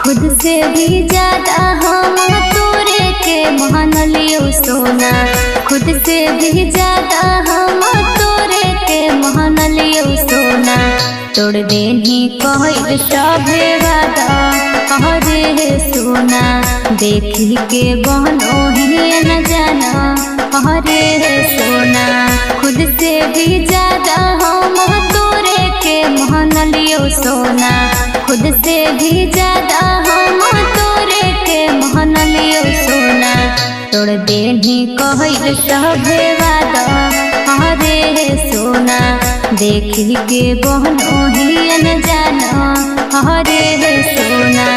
खुद से भी ज्यादा हम तोरे के मान लियो सोना। खुद से भी ज्यादा हम तोरे के मान लियो सोना। तोड़ देनी कहल सभे वादा हरे सोना। देखी के बहनो ही न जाना हरे सोना। खुद से भी ज्यादा हम तोरे के मान लियो सोना। खुद से भी ज्यादा हम तोरे के मान लियो सोना। तोड़ देनी कहल सभे वादा हरे सोना। देखी के बहनो ही न जाना हरे सोना।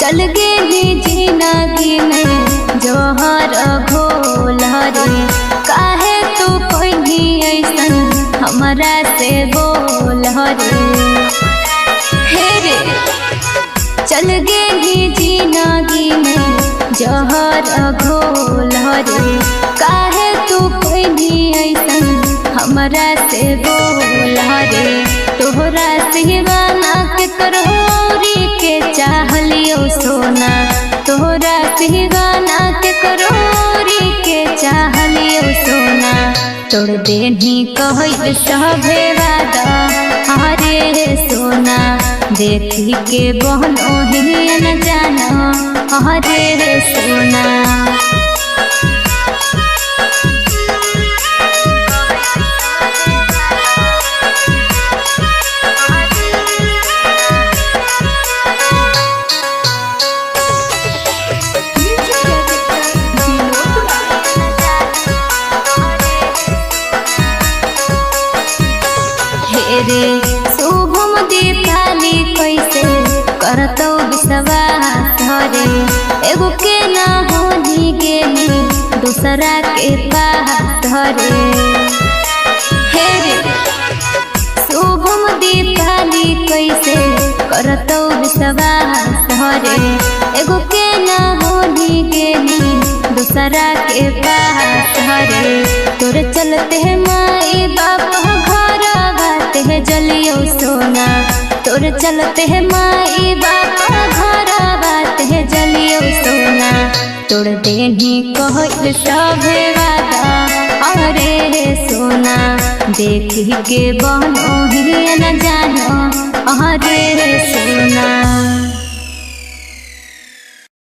चल गेली जिंदगी में जोहर घोल रे। काहे तू कोई ऐसन हमरा से बोल रे। हे चल गेली जिंदगी में जोहर घोल रे। काहे तू कोई ऐसन हमरा से बोल रे। तोहरा सिवाना के करोरी के चाहलियो सोना। तोहरा सिवाना के करोरी के चाहलियो सोना। तोड़ देनी कहल सभे वादा हरे सोना। देखी के बहनो ही न जाना हरे सोना। रे शुभम दीपाली कैसे करतौ विश्वास रे। एगो के ना होनी गेली दूसरा के पास रे। हे रे शुभम दीपाली कैसे करतौ विश्वास रे। एगो के ना होनी गेली दूसरा के पास रे। तोरे चलते माई बाप है जलियो सोना। तोर चलते है माई बापा घर बात है जलियो सोना। तोड़ देनी कहल सभे वादा अरे सोना। देखी के बहनो ही न जानो अरे सोना।